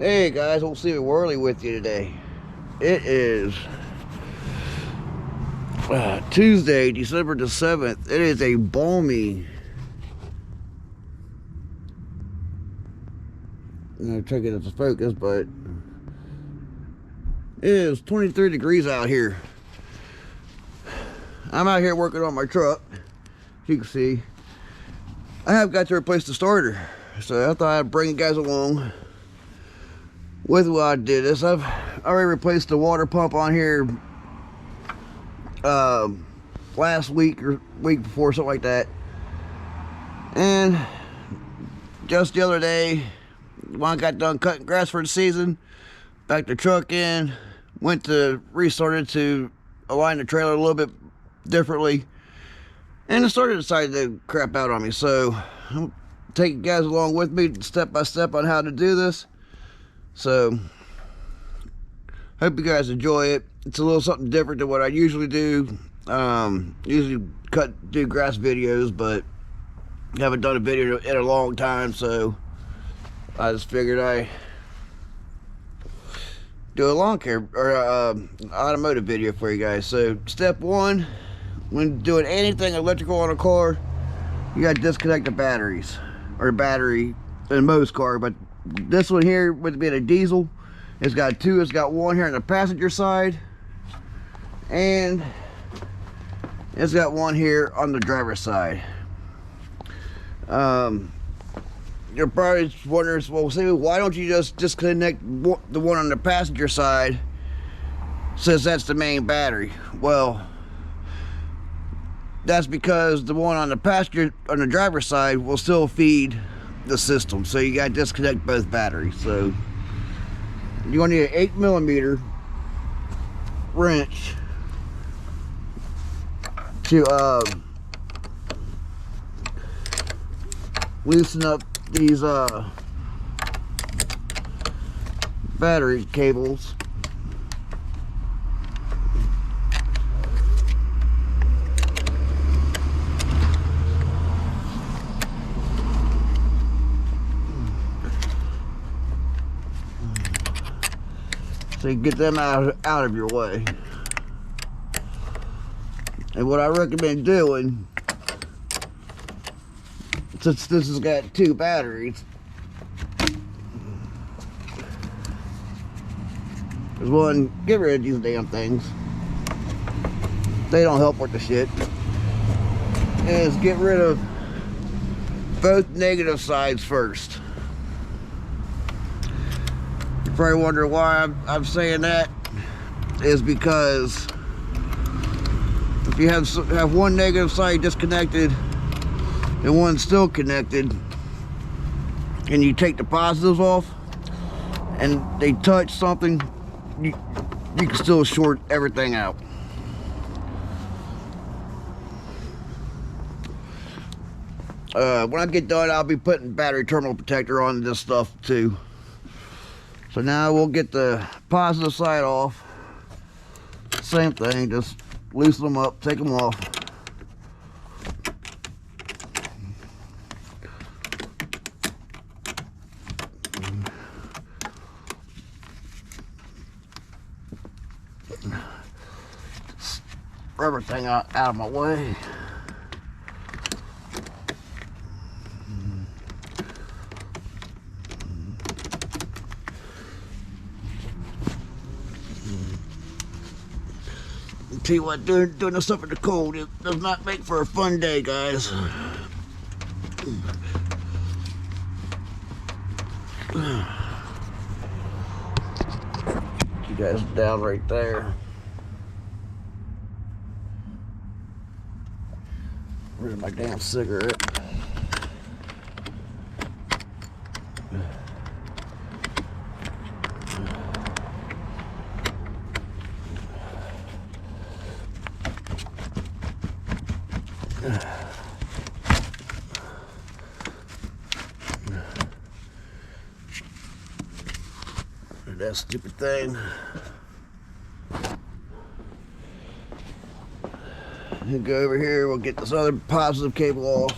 Hey guys, we'll see Worley with you today. It is Tuesday, December the 7th. It is a balmy. I'm gonna try to get it to focus, but it is 23 degrees out here. I'm out here working on my truck. As you can see, I have got to replace the starter, so I thought I'd bring you guys along with what I did this. I've already replaced the water pump on here last week or week before, something like that. And just the other day, when I got done cutting grass for the season, backed the truck in, went to restart it to align the trailer a little bit differently, and the starter decided to crap out on me. So I'm taking you guys along with me step by step on how to do this. So hope you guys enjoy it. It's a little something different than what I usually do. Usually do grass videos, but haven't done a video in a long time, so I just figured I do a lawn care or automotive video for you guys. So step one, when doing anything electrical on a car, you got to disconnect the batteries, or battery in most car. But this one here, with being a diesel, it's got two. It's got one here on the passenger side, and it's got one here on the driver's side. You're probably wondering, well, see, why don't you just disconnect the one on the passenger side, since that's the main battery? Well, that's because the one on the driver's side will still feed the system, so you got to disconnect both batteries. So you're going to need an 8mm wrench to loosen up these battery cables. So you get them out of your way. And what I recommend doing, since this has got two batteries, is one, get rid of these damn things. They don't help with the shit. Is get rid of both negative sides first. You're probably wondering why I'm saying that. Is because if you have one negative side disconnected and one still connected, and you take the positives off and they touch something, you can still short everything out. When I get done, I'll be putting battery terminal protector on this stuff too. So now we'll get the positive side off. Same thing, just loosen them up, take them off. Everything out of my way. Tell you what, doing this stuff in the cold, it does not make for a fun day, guys. You guys down right there. Rid of my damn cigarette. That stupid thing. And go over here, we'll get this other positive cable off.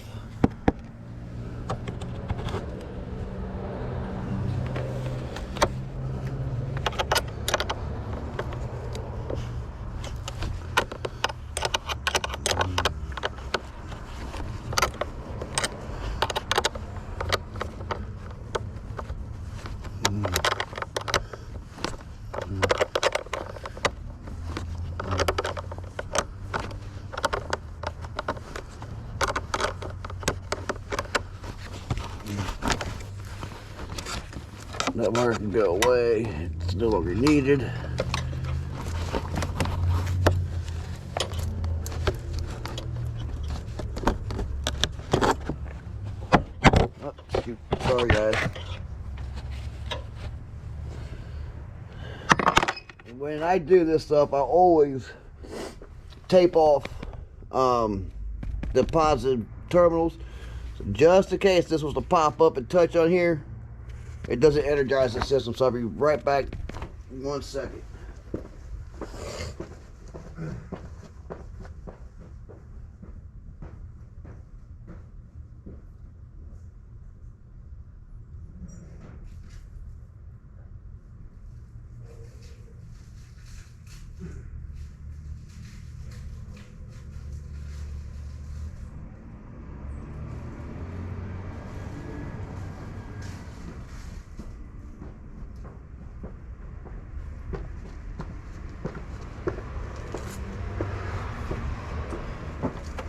That wire can go away. It's no longer needed. Oh, shoot. Sorry, guys. And when I do this stuff, I always tape off the positive terminals. So just in case this was to pop up and touch on here, it doesn't energize the system. So I'll be right back in 1 second.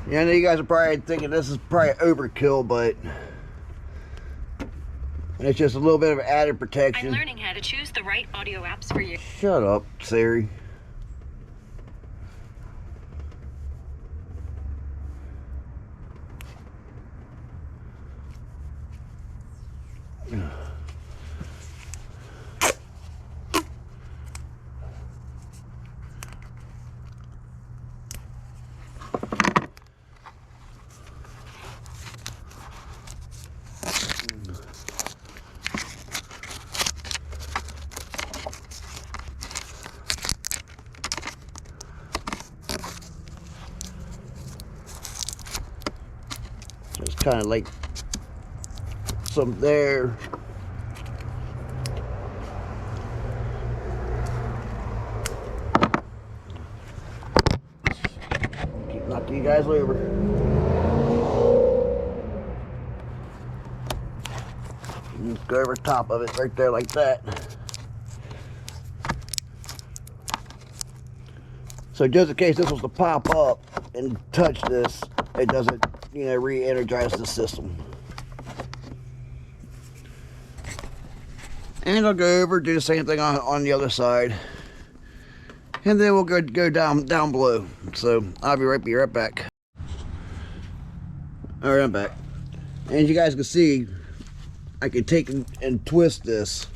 Yeah, I know you guys are probably thinking this is probably overkill, but it's just a little bit of added protection. I'm learning how to choose the right audio apps for you. Shut up, Siri. It's kind of like some there. Keep knocking you guys over. Just go over top of it right there like that. So just in case this was to pop up and touch this, it doesn't, you know, re-energize the system. And I'll go over, do the same thing on the other side, and then we'll go down below. So I'll be right back. All right, I'm back. And as you guys can see, I can take and twist this,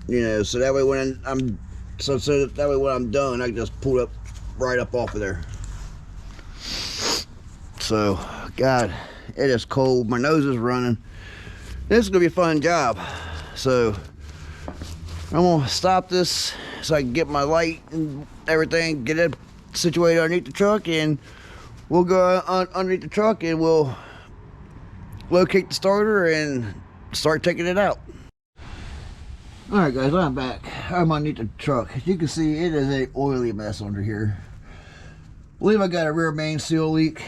you know, so that way when I'm so that way when I'm done, I can just pull it up right up off of there. So, God, it is cold. My nose is running. This is gonna be a fun job. So I'm gonna stop this so I can get my light and everything, get it situated underneath the truck, and we'll go underneath the truck and we'll locate the starter and start taking it out. All right, guys, I'm back. I'm underneath the truck. As you can see, it is a oily mess under here. I believe I got a rear main seal leak.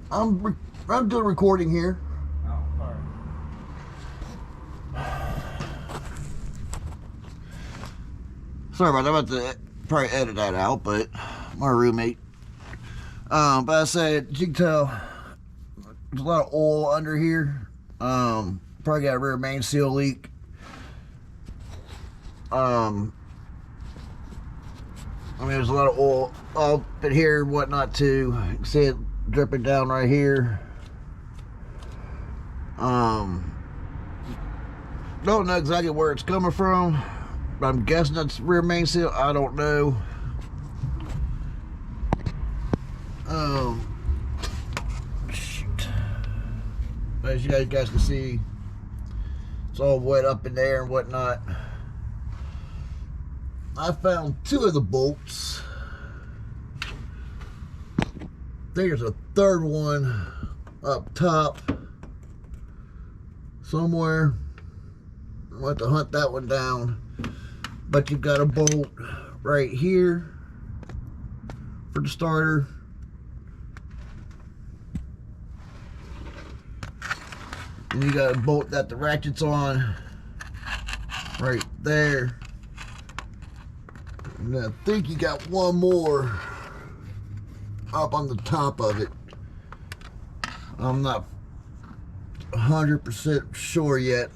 I'm doing recording here. Oh, Sorry about that. I'm about to probably edit that out, but my roommate. But I said, you can tell there's a lot of oil under here. Probably got a rear main seal leak. I mean, there's a lot of oil up in here and whatnot too. You can see it dripping down right here. Don't know exactly where it's coming from, but I'm guessing that's rear main seal. I don't know. Shoot. But as you guys can see, it's all wet up in there and whatnot. I found 2 of the bolts. I think there's a third one up top somewhere. I'll have to hunt that one down. But you've got a bolt right here for the starter. And you got a bolt that the ratchet's on right there. And I think you got one more up on the top of it. I'm not 100% sure yet.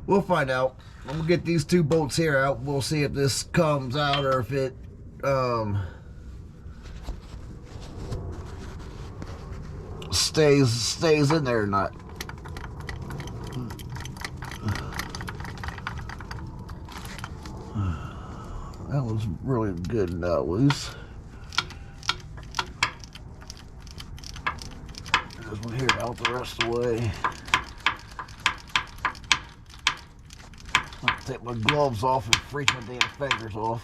We'll find out. I'm gonna get these two bolts here out. We'll see if this comes out or if it stays in there or not. That was really good and not loose. There's one here out the rest of the way. I'll take my gloves off and freeze my damn fingers off.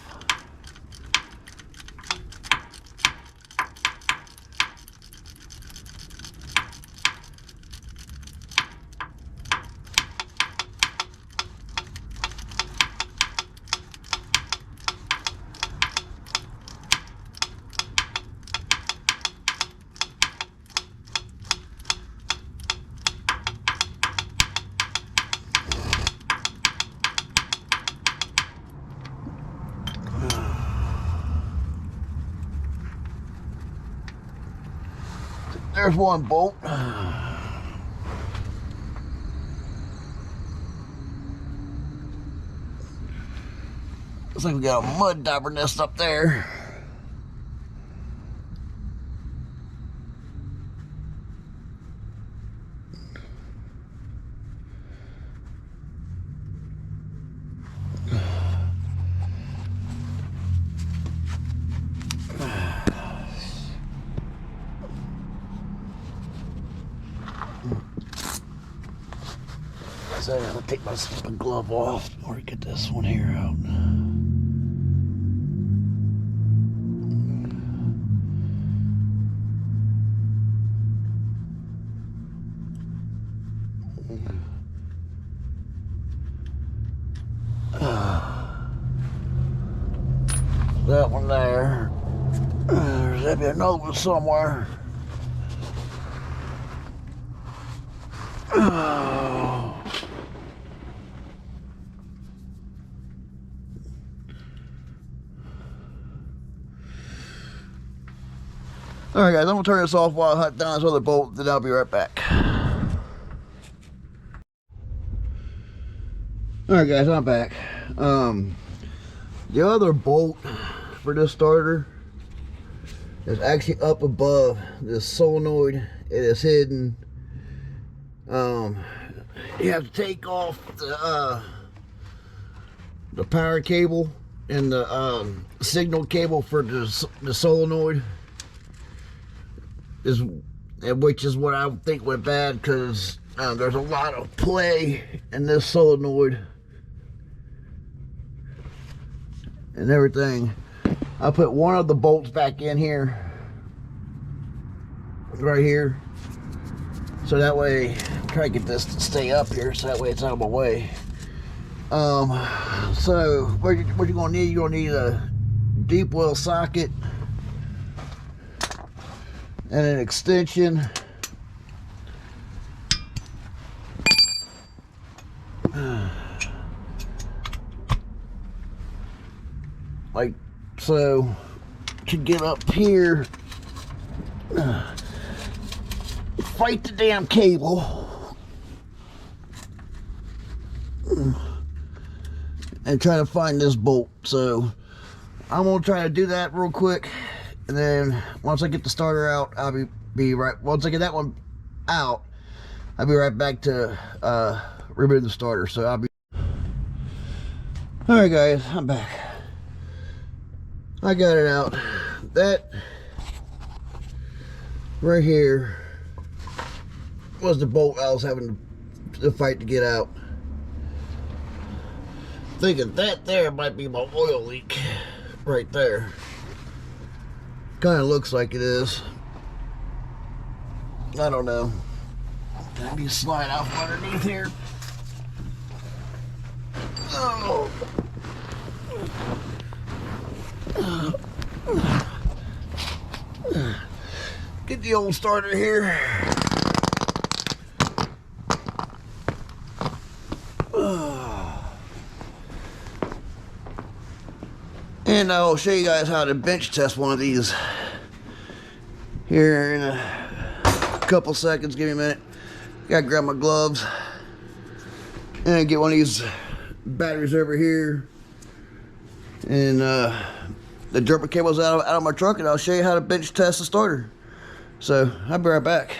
There's one bolt. Looks like we got a mud dauber nest up there. So I'm gonna take my stupid glove off or get this one here out. That one there. There's gotta be another one somewhere. Alright guys, I'm going to turn this off while I hunt down this other bolt, then I'll be right back. Alright guys, I'm back. The other bolt for this starter is actually up above this solenoid. It is hidden. You have to take off the power cable and the signal cable for the solenoid. Which is what I think went bad, because there's a lot of play in this solenoid and everything. I put one of the bolts back in here, right here, so that way try to get this to stay up here, so that way it's out of my way. So what you're gonna need, you're gonna need a deep well socket and an extension. Like so, to get up here, fight the damn cable and try to find this bolt. So I'm gonna try to do that real quick. And then once I get the starter out, I'll be right. Once I get that one out, I'll be right back to remove the starter. So I'll be. All right, guys, I'm back. I got it out. That right here was the bolt I was having to fight to get out. Thinking that there might be my oil leak right there. Kind of looks like it is. I don't know. Let me slide out from underneath here. Oh. Get the old starter here. And I'll show you guys how to bench test one of these here in a couple seconds. Give me a minute. Gotta grab my gloves and get one of these batteries over here, and the jumper cable's out of my truck, and I'll show you how to bench test the starter. So I'll be right back.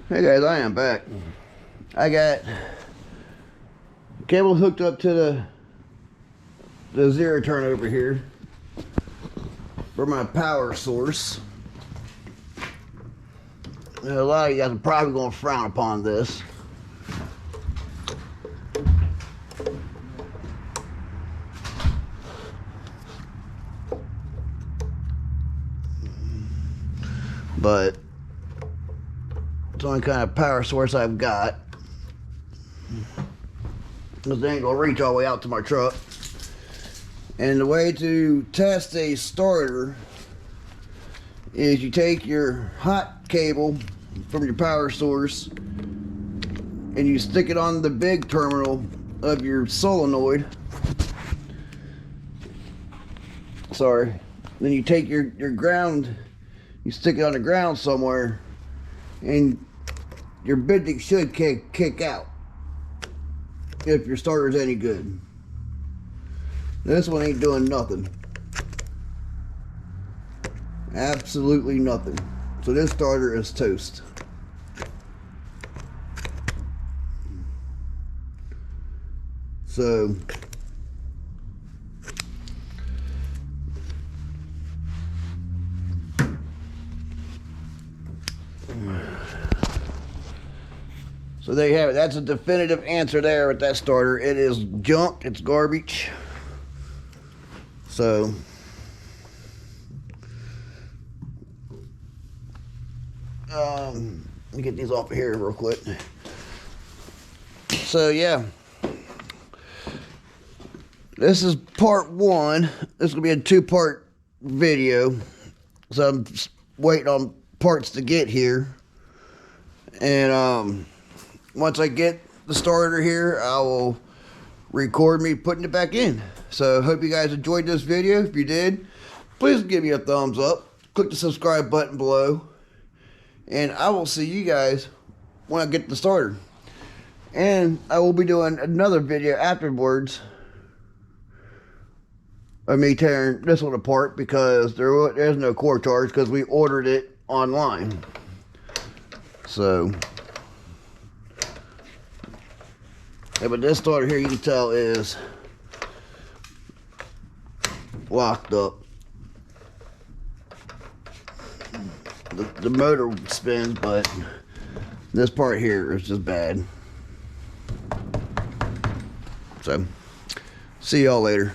Hey guys, I am back. I got cable hooked up to the zero turn over here for my power source. And a lot of you guys are probably going to frown upon this, but it's the only kind of power source I've got, because they ain't gonna reach all the way out to my truck. And the way to test a starter is you take your hot cable from your power source and you stick it on the big terminal of your solenoid. Sorry. Then you take your ground, you stick it on the ground somewhere, and your bending should kick out if your starter's any good. This one ain't doing nothing. Absolutely nothing. So this starter is toast. So there you have it. That's a definitive answer there with that starter. It is junk. It's garbage. So let me get these off of here real quick. So yeah, this is part one. This is gonna be a two-part video, so I'm just waiting on parts to get here, and once I get the starter here, I will record me putting it back in. So hope you guys enjoyed this video. If you did, please give me a thumbs up. Click the subscribe button below. And I will see you guys when I get the starter. And I will be doing another video afterwards of me tearing this one apart, because there's no core charge because we ordered it online. So yeah, but this starter here, you can tell, is locked up. The motor spins, but this part here is just bad. So see y'all later.